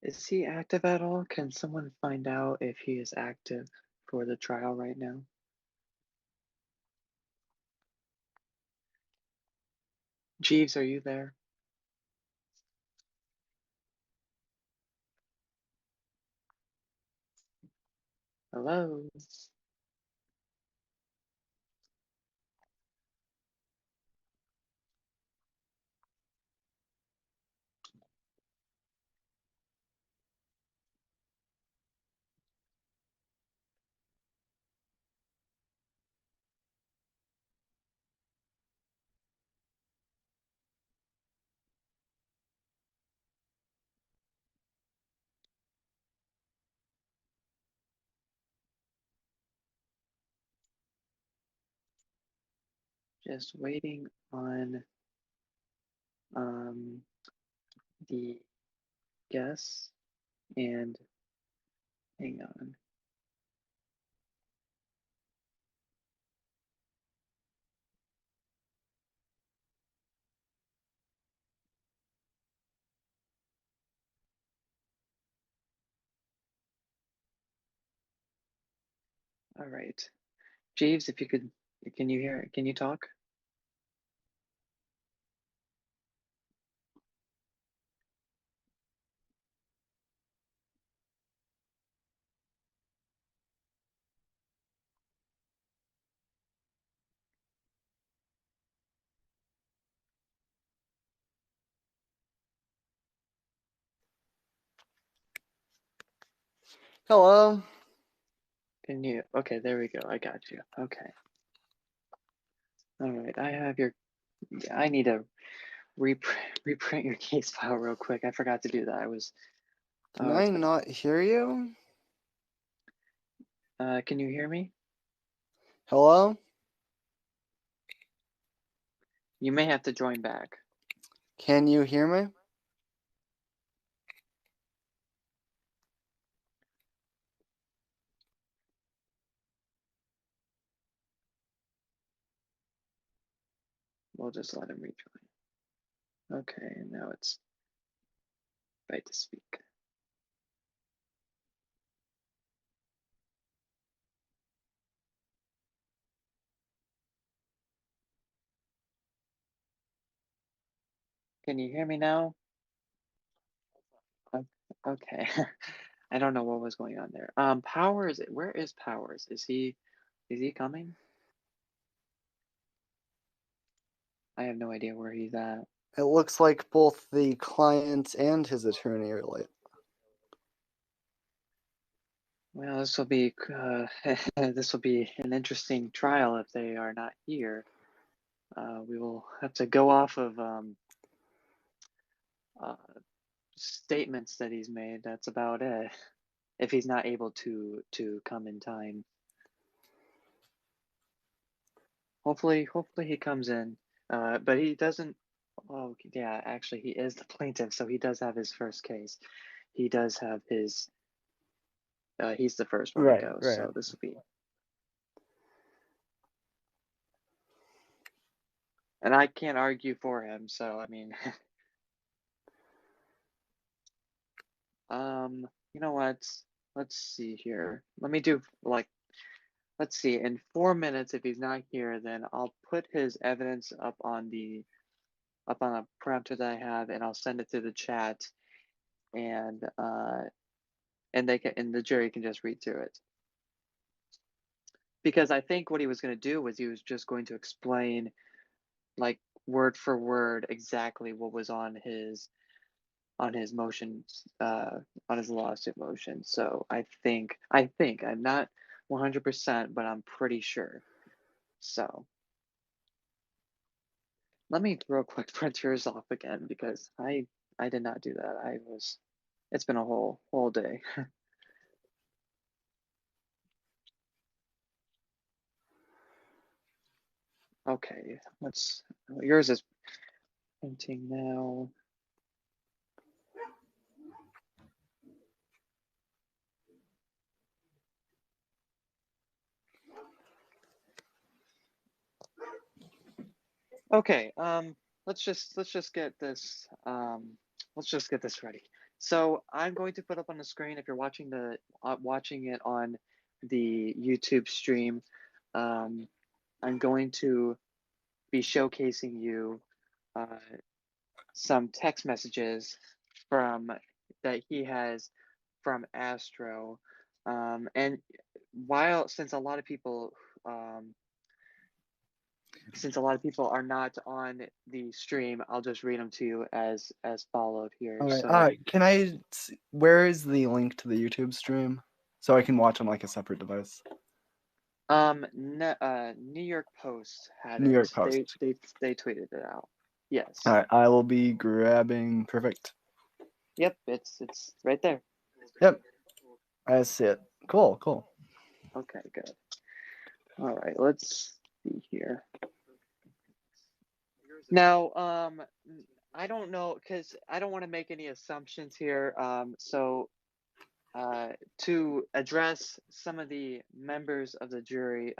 Is he active at all? Can someone find out if he is active for the trial right now? Jeeves, are you there? Hello? Just waiting on um, the guests and hang on. All right. Jeeves, if you could, can you talk? Hello. Can you? Okay, there we go. I got you. Okay. All right. I have your. I need to reprint your case file real quick. I forgot to do that. I was. Can Oh, I it's been. not hear you? Can you hear me? Hello? You may have to join back. Can you hear me? We'll just let him rejoin. Okay, and now it's right to speak. Can you hear me now? Okay. I don't know what was going on there. Powers, where is Powers? Is he coming? I have no idea where he's at. It looks like both the client and his attorney are late. Well, this will be this will be an interesting trial if they are not here. We will have to go off of uh, statements that he's made. That's about it. If he's not able to come in time. Hopefully he comes in. But he doesn't. Oh, yeah, actually, he is the plaintiff, so he does have his first case. He does have his. He's the first one to Right, go, right. so this will be. And I can't argue for him, so I mean, you know what? Let's see here. Let me do like, let's see. In 4 minutes, if he's not here, then I'll put his evidence up on a prompter that I have, and I'll send it to the chat, and and the jury can just read through it. Because I think what he was going to do was he was just going to explain, like word for word, exactly what was on his motions, on his lawsuit motion. So I think I'm not 100%, but I'm pretty sure. So let me real quick print yours off again because I did not do that. It's been a whole day. Okay, yours is printing now. Okay, let's just get this ready. So I'm going to put up on the screen if you're watching it on the YouTube stream. Um, I'm going to be showcasing you uh, some text messages from that he has from Astro. And while um, since a lot of people are not on the stream, I'll just read them to you as followed here. All right. So, Where is the link to the YouTube stream so I can watch on like a separate device? New York Post had New York it. Post. They tweeted it out. All Yes. right. I will be grabbing. Perfect. Yep. It's right there. Yep. I see it. Cool. Cool. Okay. Good. All right. Let's see here. Now, I don't know because I don't want to make any assumptions here. So to address some of the members of the jury,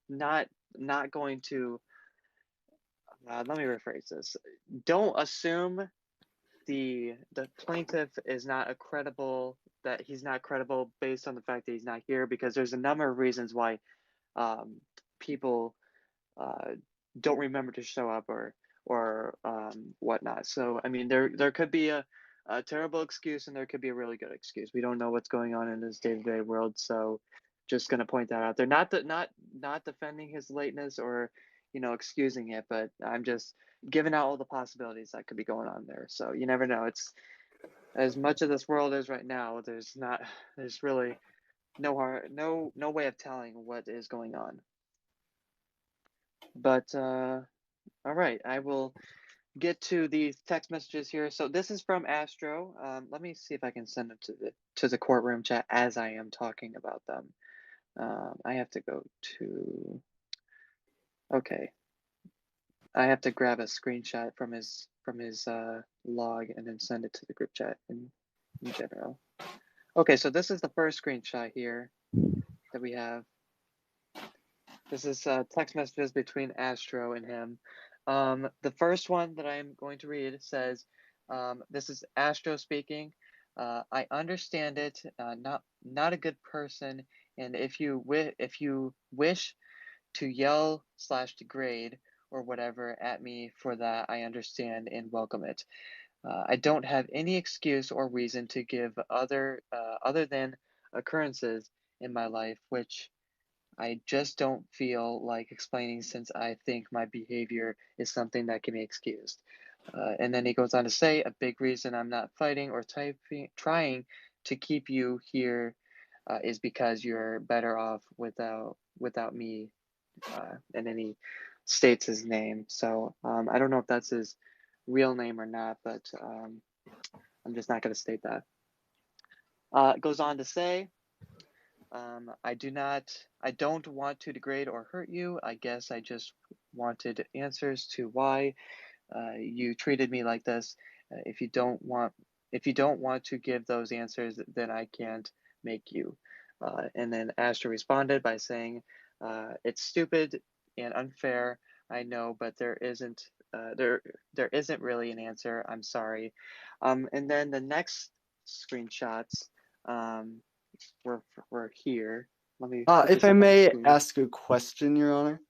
not going to. Let me rephrase this. Don't assume the plaintiff is not a credible that he's not credible based on the fact that he's not here because there's a number of reasons why people uh, don't remember to show up or whatnot. So I mean, there could be a terrible excuse and there could be a really good excuse. We don't know what's going on in his day-to-day world, so just gonna point that out. They're not defending his lateness or excusing it, but I'm just giving out all the possibilities that could be going on there. So you never know. It's as much of this world is right now. There's really no way of telling what is going on. But all right, I will get to these text messages here. So this is from Astro. Let me see if I can send them to the courtroom chat as I am talking about them. I have to go to. Okay, I have to grab a screenshot from his log and then send it to the group chat in general. Okay, so this is the first screenshot here that we have. This is text messages between Astro and him. The first one that I'm going to read says, "This is Astro speaking. I understand it. Not a good person, and if you wish to yell / degrade or whatever at me for that, I understand and welcome it. I don't have any excuse or reason to give other than occurrences in my life, which I just don't feel like explaining since I think my behavior is something that can be excused." And then he goes on to say, "A big reason I'm not fighting or trying to keep you here is because you're better off without me." And then he states his name. So I don't know if that's his real name or not, but I'm just not going to state that. It goes on to say, I don't want to degrade or hurt you. I guess I just wanted answers to why you treated me like this. If you don't want to give those answers, then I can't make you." And then Astor responded by saying, "It's stupid and unfair, I know, but there isn't really an answer. I'm sorry." And then the next screenshots um, were here. Let me put If this I up on the may screen. ask a question, Your Honor.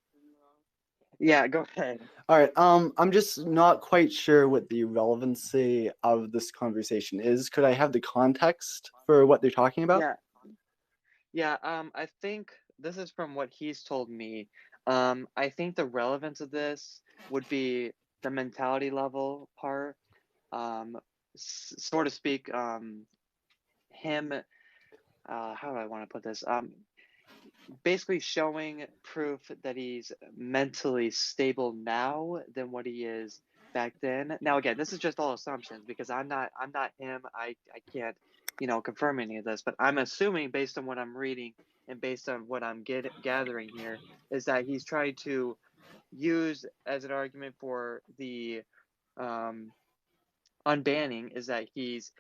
Yeah, go ahead. All right. I'm just not quite sure what the relevancy of this conversation is. Could I have the context for what they're talking about? Yeah, yeah. I think this is from what he's told me. I think the relevance of this would be the mentality level part. So to speak, him. How do I want to put this? Basically showing proof that he's mentally stable now than what he is back then. Now again, this is just all assumptions because I'm not him. I can't, confirm any of this, but I'm assuming based on what I'm reading and based on what I'm gathering here is that he's trying to use as an argument for the um, unbanning is that he's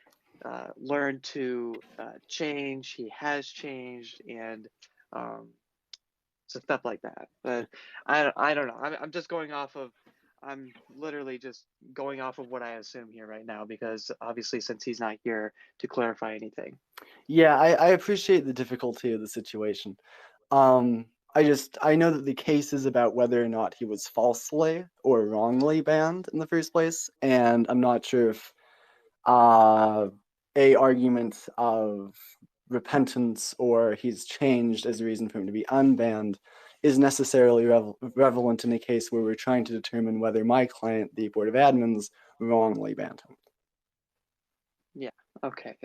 learned to change. He has changed and um, so stuff like that. But I don't know. I'm just going off of I'm literally just going off of what I assume here right now, because obviously since he's not here to clarify anything. Yeah, I appreciate the difficulty of the situation. I know that the case is about whether or not he was falsely or wrongly banned in the first place, and I'm not sure if uh, a argument of repentance or he's changed as a reason for him to be unbanned is necessarily relevant in a case where we're trying to determine whether my client, the Board of Admins, wrongly banned him. Yeah. Okay.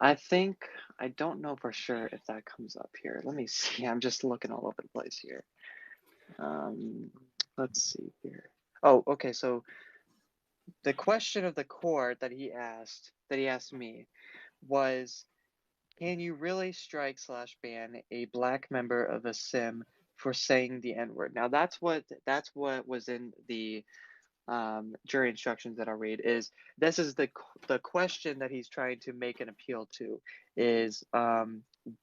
I don't know for sure if that comes up here. Let me see. I'm just looking all over the place here. Um, let's see here. Oh, okay. So the question of the court that he asked me was, can you really strike slash ban a black member of a sim for saying the N word? Now that's what was in the jury instructions that I'll read. Is this is the question that he's trying to make an appeal to, is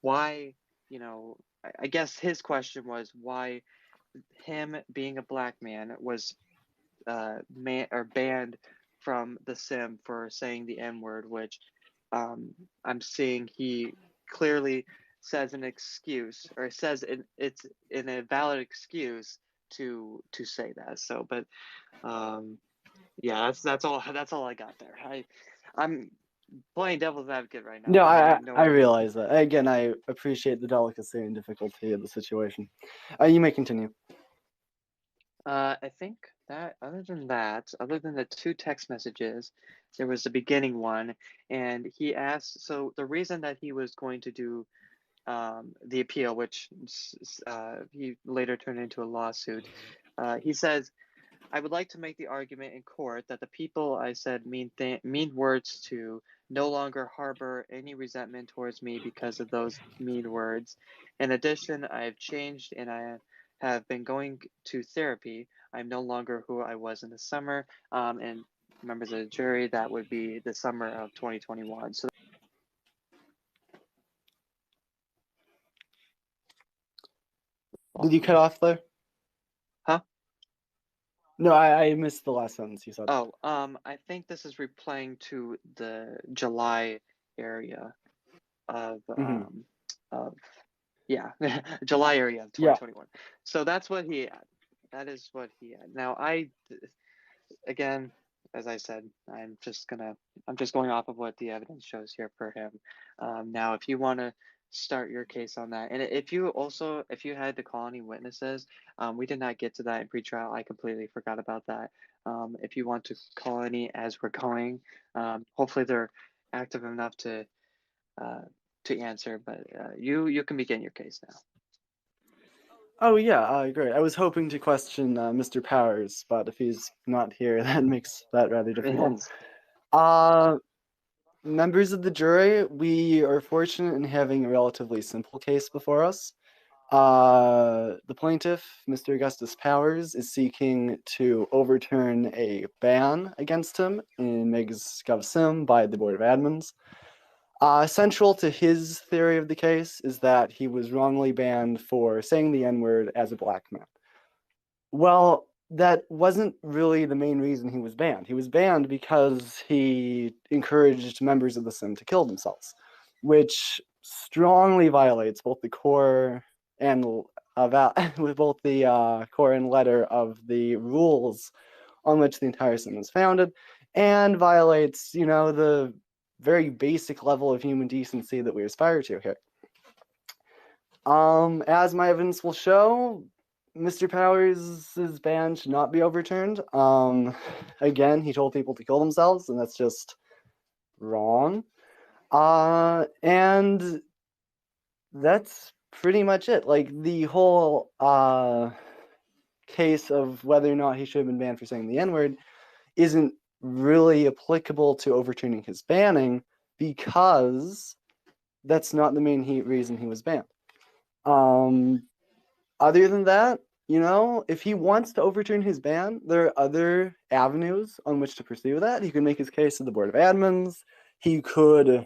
why, you know, I guess his question was why him being a black man was banned from the sim for saying the N word, which I'm seeing he clearly says an excuse, or says it's in a valid excuse to say that. So, but yeah, that's all I got there. I'm playing devil's advocate right now, No, but I I have no I idea. realize that. Again, I appreciate the delicacy and difficulty of the situation. You may continue. I think that other than the two text messages, there was the beginning one, and he asked. So the reason that he was going to do the appeal, which he later turned into a lawsuit, he says, I would like to make the argument in court that the people I said mean words to no longer harbor any resentment towards me because of those mean words. In addition, I have changed and I have been going to therapy. I'm no longer who I was in the summer. And members of the jury, that would be the summer of 2021. So, Did you cut off there? huh? No, I missed the last sentence you said. Oh, I think this is replaying to the July area of Hmm. of yeah, July area of Yeah. 2021. So that's what he had. That is what he had. Now again, as I said, I'm just going off of what the evidence shows here for him. Now, if you want to start your case on that, and if you had to call any witnesses, we did not get to that in pretrial. I completely forgot about that. If you want to call any as we're going, hopefully they're active enough uh, to answer. But you can begin your case now. Oh yeah, great. I was hoping to question Mr. Powers, but if he's not here, that makes that rather difficult. Yes. Uh, Members of the jury, we are fortunate in having a relatively simple case before us. The plaintiff, Mr. Augustus Powers, is seeking to overturn a ban against him in MEGS Sim by the Board of Admins. Central to his theory of the case is that he was wrongly banned for saying the N-word as a black man. Well, that wasn't really the main reason he was banned. He was banned because he encouraged members of the Sim to kill themselves, which strongly violates both the core and with both the core and letter of the rules on which the entire Sim is founded, and violates, the very basic level of human decency that we aspire to here. As my evidence will show, Mr. Powers' ban should not be overturned. Again, he told people to kill themselves, and that's just wrong. And that's pretty much it. Like, the whole case of whether or not he should have been banned for saying the N-word isn't really applicable to overturning his banning, because that's not the main reason he was banned. Other than that, if he wants to overturn his ban, there are other avenues on which to pursue that. He could make his case to the Board of Admins. He could,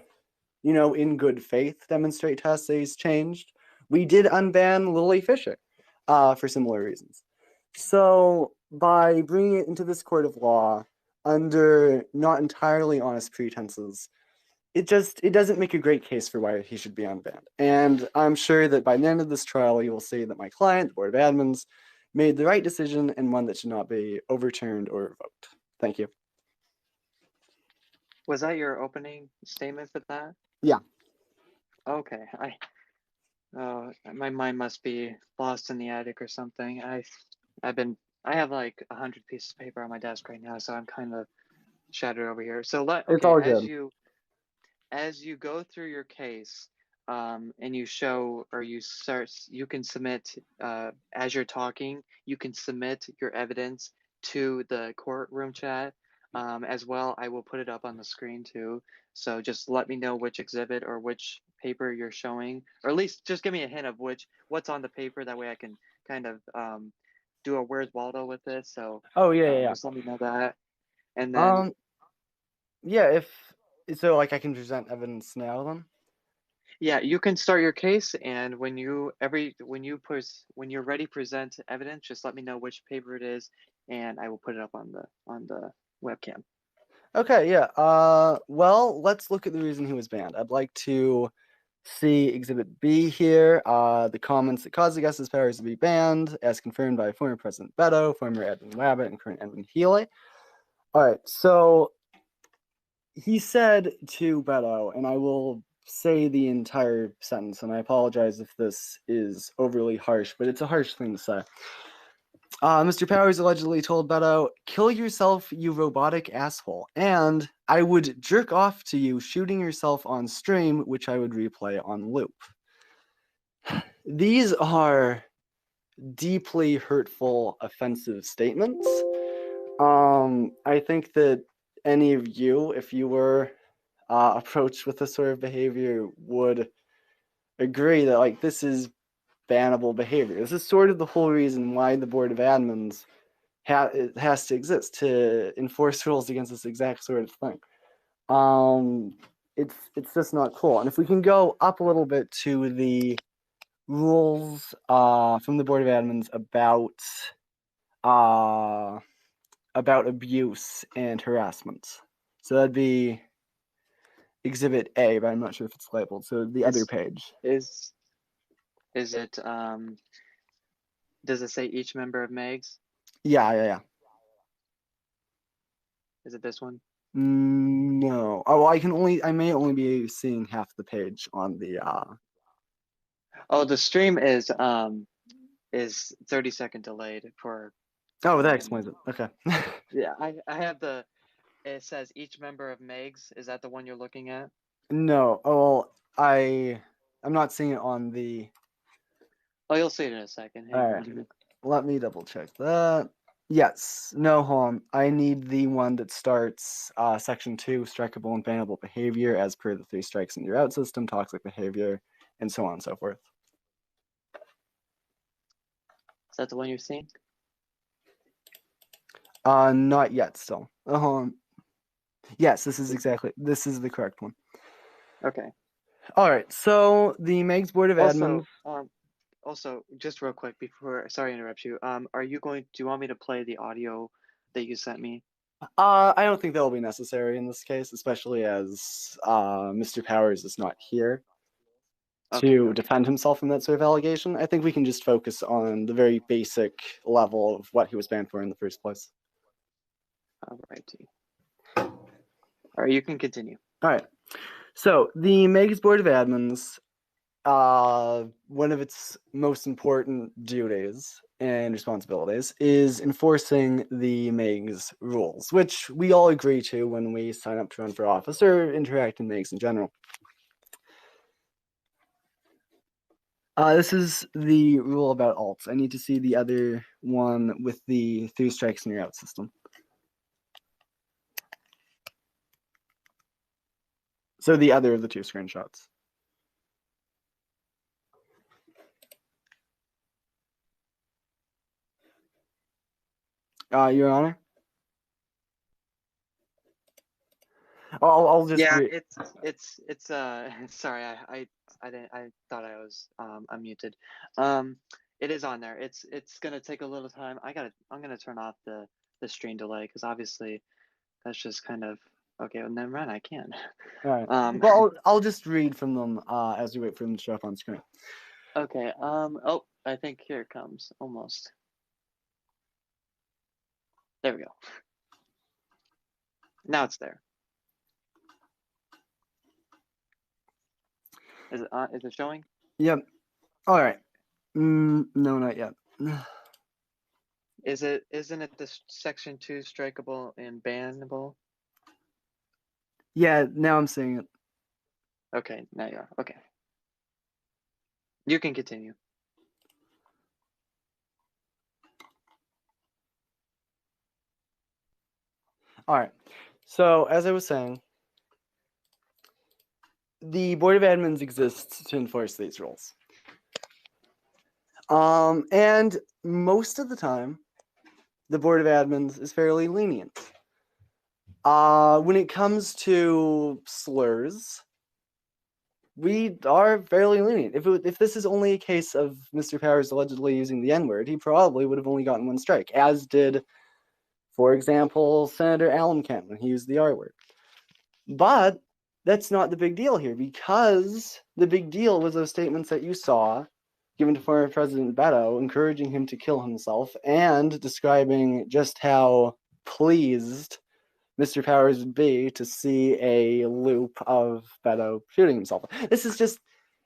in good faith, demonstrate to us that he's changed. We did unban Lily Fisher for similar reasons. So by bringing it into this court of law under not entirely honest pretenses, it doesn't make a great case for why he should be unbanned. And I'm sure that by the end of this trial, you will say that my client, the Board of Admins, made the right decision and one that should not be overturned or revoked. Thank you. Was that your opening statement for that? Yeah. Okay. My mind must be lost in the attic or something. I have like 100 pieces of paper on my desk right now, so I'm kind of shattered over here. So It's okay, all good. as you go through your case, and you show or you start, you can submit, as you're talking, you can submit your evidence to the courtroom chat. As well, I will put it up on the screen too. So just let me know which exhibit or which paper you're showing, or at least just give me a hint of what's on the paper. That way I can kind of do a Where's Waldo with this. So Oh yeah, yeah, just let me know that, and yeah. then Yeah. If so, like I can present evidence now then. yeah, you can start your case, and when you're ready to present evidence, just let me know which paper it is, and I will put it up on the webcam. Okay, yeah. Well, let's look at the reason he was banned. I'd like to see Exhibit B here. The comments that caused Augustus Powers to be banned, as confirmed by former President Beto, former Edwin Wabbit, and current Edwin Healy. All right, so he said to Beto, and I will say the entire sentence, and I apologize if this is overly harsh, but it's a harsh thing to say. Mr. Powers allegedly told Beto, "Kill yourself, you robotic asshole, and I would jerk off to you shooting yourself on stream, which I would replay on loop." These are deeply hurtful, offensive statements. I think that any of you, if you were approached with this sort of behavior, would agree that like this is bannable behavior. This is sort of the whole reason why the Board of Admins it has to exist to enforce rules against this exact sort of thing. It's just not cool. And if we can go up a little bit to the rules from the Board of Admins about abuse and harassment. So that'd be Exhibit A, but I'm not sure if it's labeled. So the other Is page. is is it does it say each member of MEGS? Yeah, yeah, yeah. Is it this one? No. Oh, I may only be seeing half the page on the Oh, the stream is 30-second delayed for Oh, that fucking explains it. Okay. yeah. I have the it says each member of MEGS. Is that the one you're looking at? No. Oh, well, I'm not seeing it on the. Oh, you'll see it in a second. Hang All right. on. Let me double check that. Yes. No, hold on. I need the one that starts section 2, strikeable and bannable behavior as per the 3 strikes and you're out system, toxic behavior, and so on and so forth. Is that the one you're seeing? Not yet still. Yes, this is the correct one. Okay. All right. So the MEGS Board of Admins. Also, just real quick before, sorry to interrupt you. Do you want me to play the audio that you sent me? I don't think that will be necessary in this case, especially as Mr. Powers is not here to Okay. defend himself from that sort of allegation. I think we can just focus on the very basic level of what he was banned for in the first place. Alrighty. All right, you can continue. All right. So the MEGS Board of Admins, one of its most important duties and responsibilities is enforcing the MEGS rules, which we all agree to when we sign up to run for office or interact in MEGS in general. This is the rule about alts. I need to see the other one with the 3 strikes and you're out system. So the other of the 2 screenshots. Your Honor? I'll just Yeah, read. it's sorry, I thought I was unmuted. It is on there. It's gonna take a little time. I'm gonna turn off the stream delay because obviously that's just kind of okay. Well, never mind. I can. All right. Um. Well, I'll just read from them as we wait for them to show up on screen. Okay. Oh, I think here it comes. Almost. There we go. Now it's there. Is it on? Is it showing? Yep. All right. No, not yet. Isn't it the section 2 strikeable and bannable? Yeah, now I'm seeing it. Okay, now you are. Okay. You can continue. All right. So, as I was saying, the Board of Admins exists to enforce these rules. And most of the time, the Board of Admins is fairly lenient. When it comes to slurs, we are fairly lenient. If this is only a case of Mr. Powers allegedly using the N-word, he probably would have only gotten one strike, as did, for example, Senator Alan Kent when he used the R-word. But that's not the big deal here, because the big deal was those statements that you saw given to former President Beto, encouraging him to kill himself and describing just how pleased Mr. Powers would be to see a loop of Beto shooting himself. This is just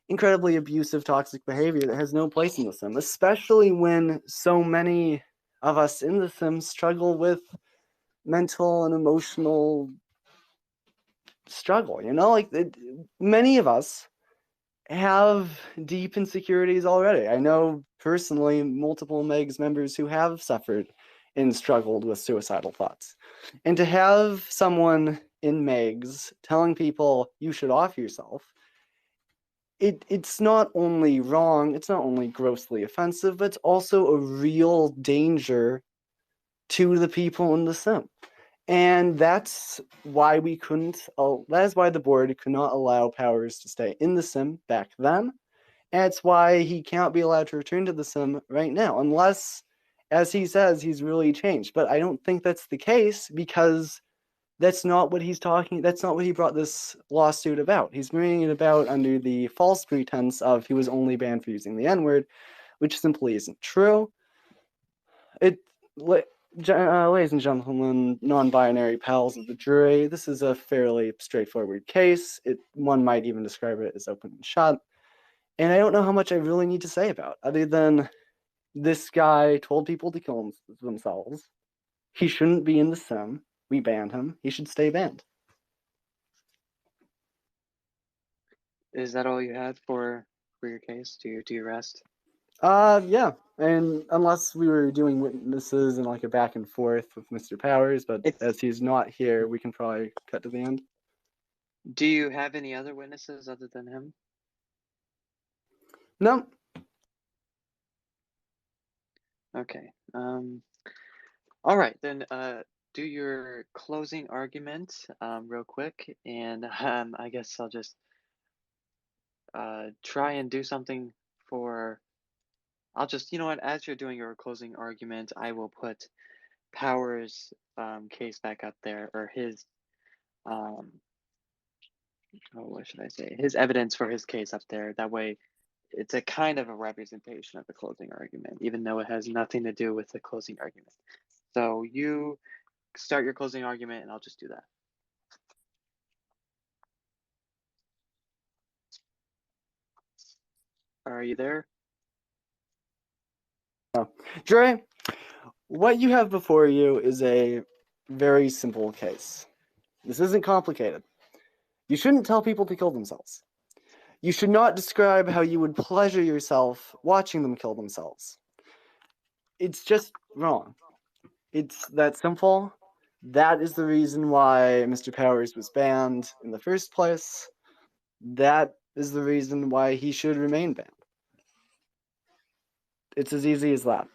incredibly abusive, toxic behavior that has no place in the sim, especially when so many of us in the sim struggle with mental and emotional struggle. Many of us have deep insecurities already. I know personally multiple MEGS members who have suffered and struggled with suicidal thoughts. And to have someone in MEGS telling people you should off yourself, it's not only wrong, it's not only grossly offensive, but it's also a real danger to the people in the sim. And that's why we couldn't, that is why the board could not allow Powers to stay in the sim back then. And it's why he can't be allowed to return to the sim right now, unless, as he says, he's really changed. But I don't think that's the case, because that's not what that's not what he brought this lawsuit about. He's bringing it about under the false pretense of he was only banned for using the N-word, which simply isn't true. Ladies and gentlemen, non-binary pals of the jury, this is a fairly straightforward case. One might even describe it as open and shut. And I don't know how much I really need to say about, other than this guy told people to kill themselves. He shouldn't be in the sim. We banned him. He should stay banned. Is that all you had for your case? Do you rest? Yeah. And unless we were doing witnesses and like a back and forth with Mr. Powers, but If as he's not here, we can probably cut to the end. Do you have any other witnesses other than him? No. Okay. All right, then do your closing argument real quick, and I guess I'll just try and do something for. I'll just, you know what, as you're doing your closing argument, I will put Powers' case back up there, or his, um, oh, what should I say? His evidence for his case up there. That way, it's a kind of a representation of the closing argument, even though it has nothing to do with the closing argument. So you start your closing argument, and I'll just do that. Are you there? Dre, what you have before you is a very simple case. This isn't complicated. You shouldn't tell people to kill themselves. You should not describe how you would pleasure yourself watching them kill themselves. It's just wrong. It's that simple. That is the reason why Mr. Powers was banned in the first place. That is the reason why he should remain banned. It's as easy as that.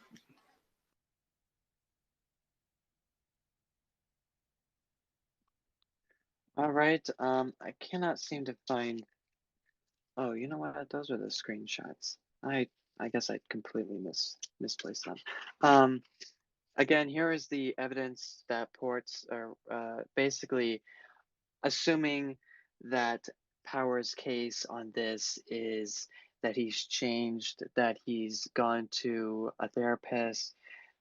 All right. I cannot seem to find. Oh, you know what? Those are the screenshots. I guess I completely misplaced them. Um, Again, here is the evidence that ports are basically assuming that Power's case on this is that he's changed, that he's gone to a therapist,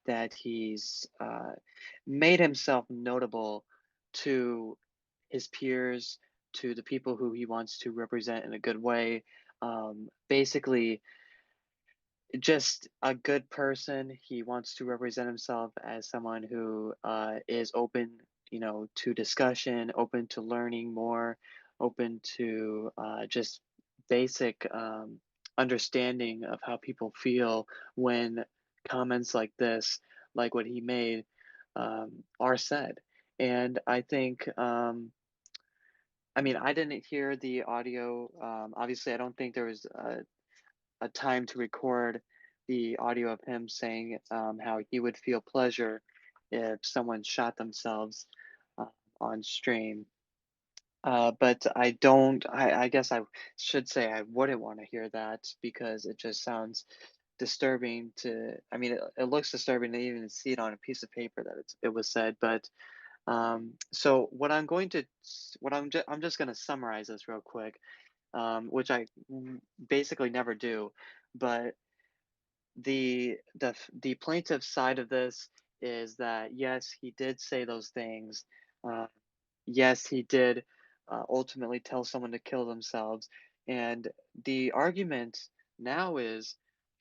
that he's made himself notable to his peers, to the people who he wants to represent in a good way. Basically, just a good person. He wants to represent himself as someone who is open, to discussion, open to learning more, open to just basic understanding of how people feel when comments like this, like what he made, are said. And I think, I mean, I didn't hear the audio. Obviously, I don't think there was a time to record the audio of him saying how he would feel pleasure if someone shot themselves uh, on stream. But I don't, I guess I should say I wouldn't want to hear that because it just sounds disturbing to, I mean, it looks disturbing to even see it on a piece of paper that it was said. But so what I'm going to, what I'm just going to summarize this real quick, which I basically never do. But the plaintiff's side of this is that yes, he did say those things. Uh, yes, he did ultimately tell someone to kill themselves. And the argument now is,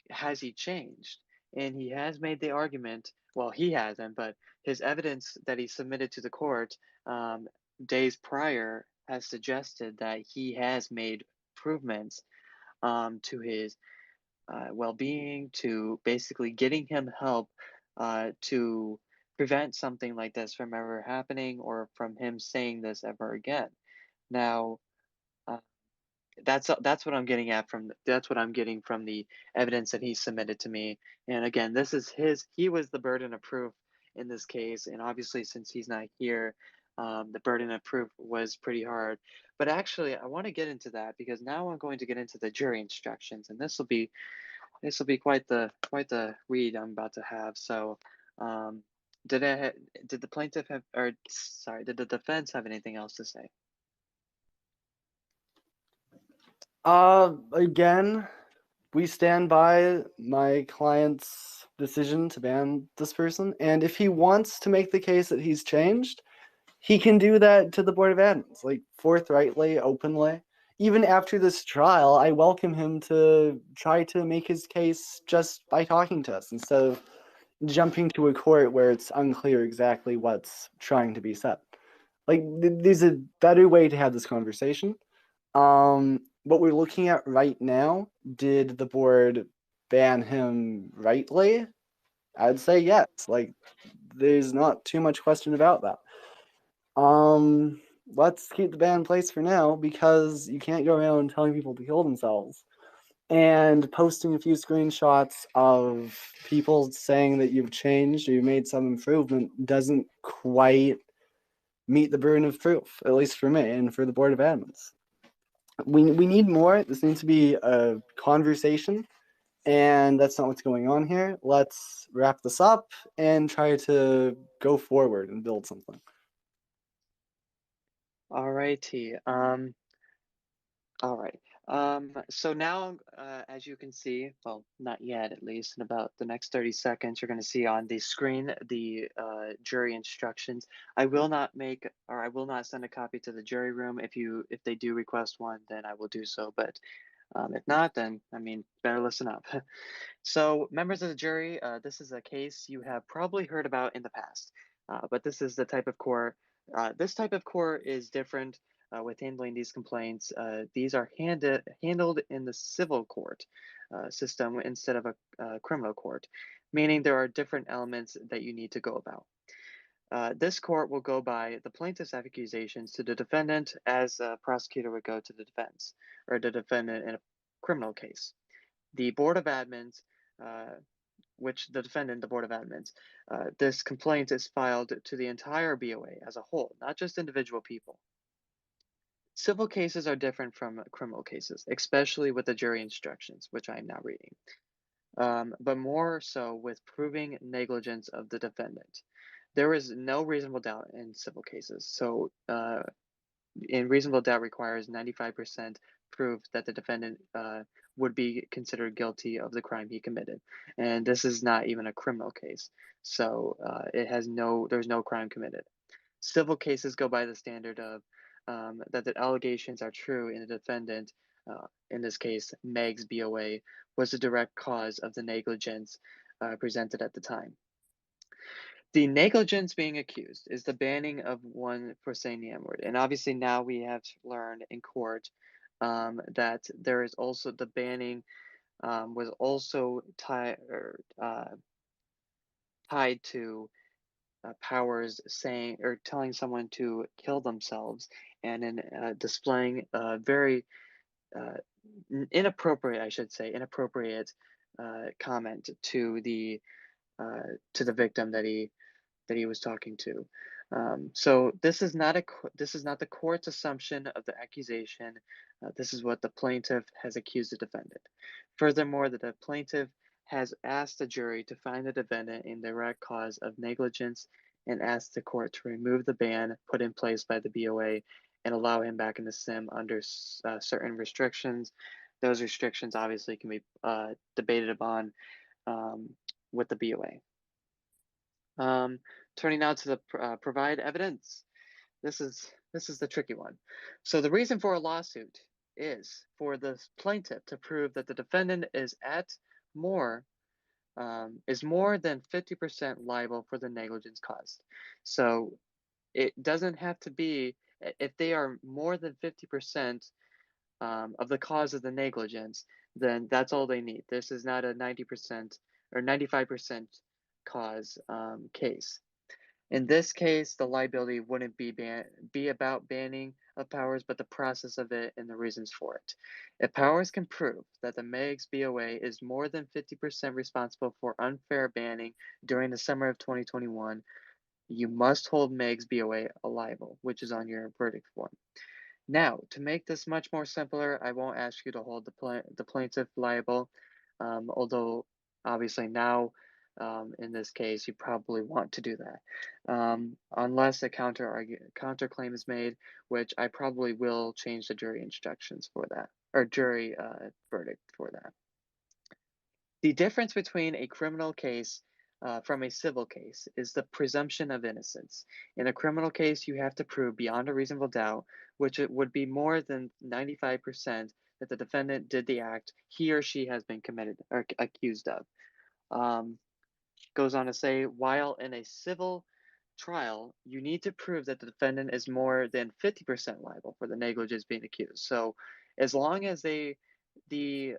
has he changed? And he has made the argument. Well, he hasn't, but his evidence that he submitted to the court days prior has suggested that he has made improvements to his well-being, to basically getting him help to prevent something like this from ever happening or from him saying this ever again. Now, uh, that's what I'm getting at from that's what I'm getting from the evidence that he submitted to me. And again, this is he was the burden of proof in this case, and obviously since he's not here, the burden of proof was pretty hard. But actually, I want to get into that because now I'm going to get into the jury instructions, and this will be quite the read I'm about to have. So, um, did the plaintiff have, or sorry, did the defense have anything else to say? Again, we stand by my client's decision to ban this person, and if he wants to make the case that he's changed, he can do that to the Board of Admins, like forthrightly, openly. Even after this trial, I welcome him to try to make his case just by talking to us instead of jumping to a court where it's unclear exactly what's trying to be said. Like, there's a better way to have this conversation. What we're looking at right now, did the board ban him rightly? I'd say yes. Like, there's not too much question about that. Let's keep the ban in place for now because you can't go around telling people to kill themselves and posting a few screenshots of people saying that you've changed or you made some improvement doesn't quite meet the burden of proof, at least for me and for the Board of Admins. We need more. This needs to be a conversation, and that's not what's going on here. Let's wrap this up and try to go forward and build something. All righty. All right. So now, as you can see, well, not yet, at least in about the next 30 seconds, you're going to see on the screen the jury instructions. I will not make, or I will not send a copy to the jury room. If they do request one, then I will do so. But if not, then I mean, better listen up. So, members of the jury, this is a case you have probably heard about in the past, but this is the type of court. This type of court is different with handling these complaints. These are handled in the civil court system instead of a criminal court, meaning there are different elements that you need to go about. This court will go by the plaintiff's accusations to the defendant as a prosecutor would go to the defense or the defendant in a criminal case. The Board of Admins, uh, which the defendant, the Board of Admins, this complaint is filed to the entire BOA as a whole, not just individual people. Civil cases are different from criminal cases, especially with the jury instructions, which I am now reading. but more so with proving negligence of the defendant. There is no reasonable doubt in civil cases. So, in reasonable doubt requires 95% proof that the defendant would be considered guilty of the crime he committed. And this is not even a criminal case. So, there's no crime committed. Civil cases go by the standard of that the allegations are true and the defendant, in this case, MEGS BOA, was the direct cause of the negligence presented at the time. The negligence being accused is the banning of one for saying the N word. And obviously, now we have learned in court that there is also the banning was also tied to Powers saying or telling someone to kill themselves and in displaying a very uh, inappropriate, I should say, inappropriate comment to the victim that he was talking to. So this is not the court's assumption of the accusation. This is what the plaintiff has accused the defendant. Furthermore, the plaintiff has asked the jury to find the defendant in direct cause of negligence and asked the court to remove the ban put in place by the BOA and allow him back in the sim under certain restrictions. Those restrictions obviously can be debated upon um, with the BOA. Turning now to the provide evidence. This is the tricky one. So the reason for a lawsuit is for the plaintiff to prove that the defendant more is more than 50% liable for the negligence caused. So it doesn't have to be if they are more than 50% of the cause of the negligence, then that's all they need. This is not a 90% or 95% cause case. In this case, the liability wouldn't be about banning of Powers, but the process of it and the reasons for it. If Powers can prove that the MEGS BOA is more than 50% responsible for unfair banning during the summer of 2021, you must hold MEGS BOA liable, which is on your verdict form. Now, to make this much more simpler, I won't ask you to hold the plaintiff liable, although obviously now, in this case, you probably want to do that, unless a counterclaim is made, which I probably will change the jury instructions for that, or jury verdict for that. The difference between a criminal case from a civil case is the presumption of innocence. In a criminal case, you have to prove beyond a reasonable doubt, which it would be more than 95% that the defendant did the act he or she has been committed or accused of. Um, Goes on to say, while in a civil trial, you need to prove that the defendant is more than 50% liable for the negligence being accused. So, as long as the the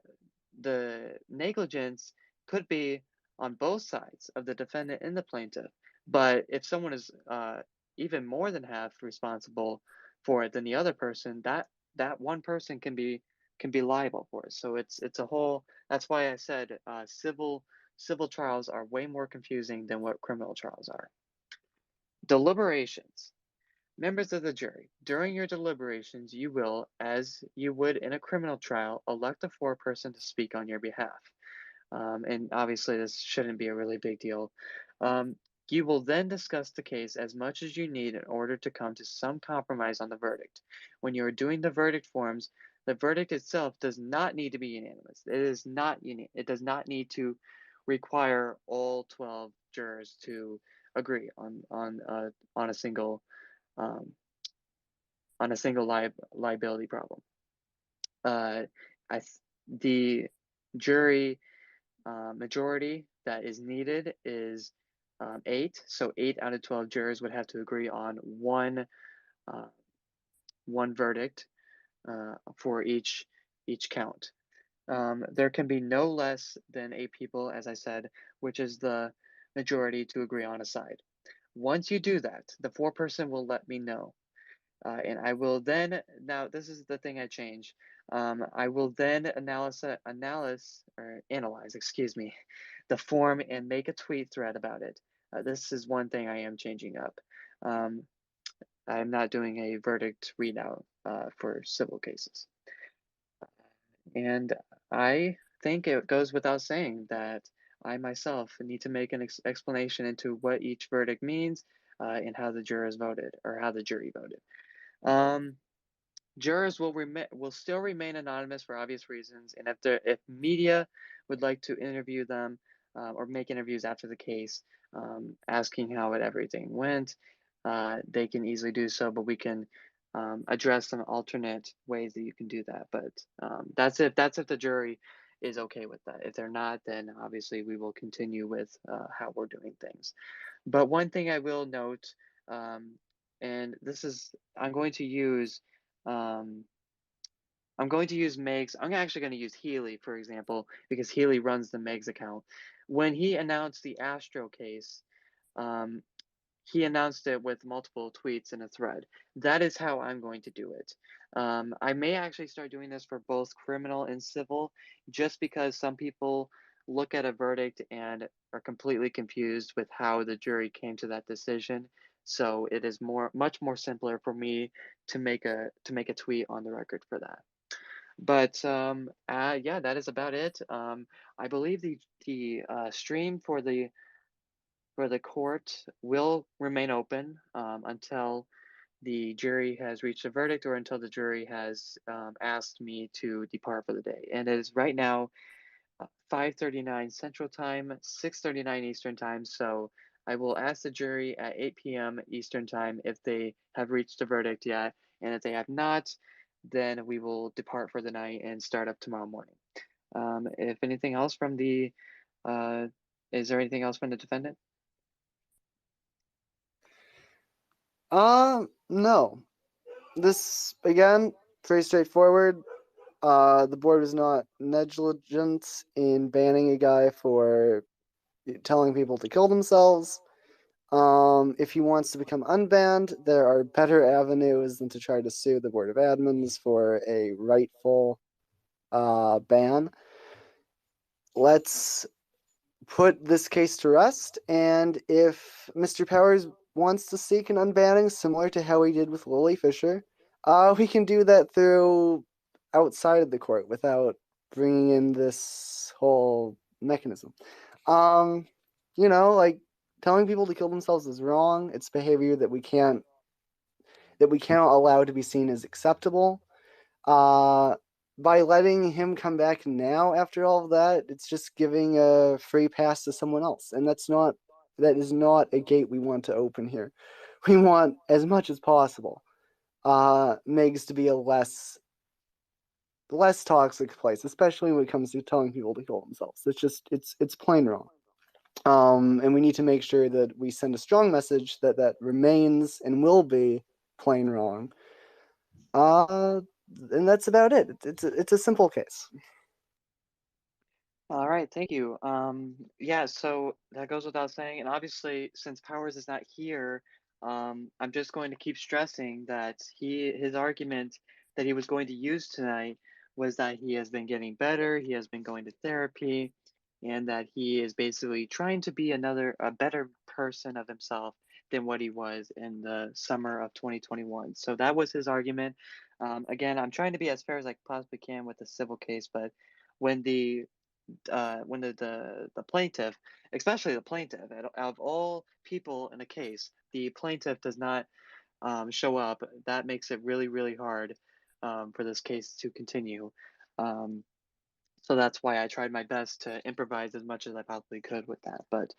negligence could be on both sides of the defendant and the plaintiff. But if someone is even more than half responsible for it than the other person, that one person can be liable for it. So it's a whole. That's why I said civil trials are way more confusing than what criminal trials are. Deliberations. Members of the jury, during your deliberations, you will, as you would in a criminal trial, elect a foreperson to speak on your behalf. And obviously, this shouldn't be a really big deal. Um, you will then discuss the case as much as you need in order to come to some compromise on the verdict. When you are doing the verdict forms, the verdict itself does not need to be unanimous. It is not it does not need to require all 12 jurors to agree on a single um, liability problem. Uh, the jury majority that is needed is 8. So 8 out of 12 jurors would have to agree on uh, one verdict for each count. There can be no less than 8 people, as I said, which is the majority to agree on a side. Once you do that, the foreperson will let me know. And I will then, now this is the thing I change. I will then analyze, excuse me, the form and make a tweet thread about it. This is one thing I am changing up. Um, I'm not doing a verdict readout for civil cases. And I think it goes without saying that I myself need to make an explanation into what each verdict means and how the jurors voted or how the jury voted. Um, Jurors will still remain anonymous for obvious reasons, and if media would like to interview them or make interviews after the case, asking how everything went, they can easily do so. But we can address some alternate ways that you can do that. But that's if the jury is okay with that. If they're not, then obviously we will continue with how we're doing things. But one thing I will note, um, and this is I'm going to use. Um, I'm going to use Megs. I'm actually going to use Healy, for example, because Healy runs the Megs account. When he announced the Astro case, um, he announced it with multiple tweets in a thread. That is how I'm going to do it. I may actually start doing this for both criminal and civil, just because some people look at a verdict and are completely confused with how the jury came to that decision. So it is much more simpler for me to make a tweet on the record for that. But yeah, that is about it. I believe the stream for the court will remain open until the jury has reached a verdict or until the jury has asked me to depart for the day. And it is right now 5:39 Central Time, 6:39 Eastern Time. So I will ask the jury at 8 p.m. Eastern Time if they have reached a verdict yet, and if they have not, then we will depart for the night and start up tomorrow morning. If anything else from the, uh, is there anything else from the defendant? No. This again, pretty straightforward. The board was not negligent in banning a guy for telling people to kill themselves. If he wants to become unbanned, there are better avenues than to try to sue the Board of Admins for a rightful ban. Let's put this case to rest, and if Mr. Powers wants to seek an unbanning similar to how he did with Lily Fisher, we can do that through outside of the court without bringing in this whole mechanism. Um, like telling people to kill themselves is wrong. It's behavior that we cannot allow to be seen as acceptable. Uh, by letting him come back now after all of that, it's just giving a free pass to someone else, and that is not a gate we want to open here. We want as much as possible Megs to be a less toxic place, especially when it comes to telling people to kill themselves. It's plain wrong. And we need to make sure that we send a strong message that remains and will be plain wrong. And that's about it. It's a simple case. All right, thank you. Yeah, so that goes without saying, and obviously, since Powers is not here, I'm just going to keep stressing that his argument that he was going to use tonight was that he has been getting better, he has been going to therapy, and that he is basically trying to be a better person of himself than what he was in the summer of 2021. So that was his argument. Again, I'm trying to be as fair as I possibly can with the civil case, but when the plaintiff, especially the plaintiff, out of all people in a case, the plaintiff does not show up, that makes it really, really hard for this case to continue. Um, so that's why I tried my best to improvise as much as I possibly could with that. But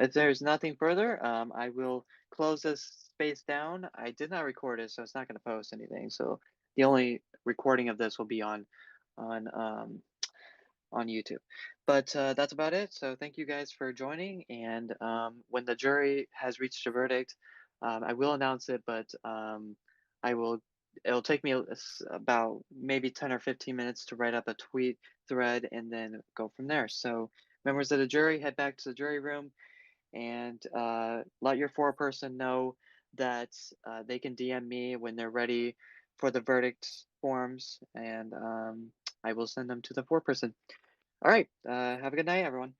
if there's nothing further, I will close this space down. I did not record it, so it's not going to post anything. So the only recording of this will be on on YouTube. But that's about it. So thank you guys for joining. And when the jury has reached a verdict, I will announce it, but I will. It'll take me about maybe 10 or 15 minutes to write up a tweet thread and then go from there. So members of the jury, head back to the jury room and let your foreperson know that they can DM me when they're ready for the verdict forms, and I will send them to the foreperson. All right. Have a good night, everyone.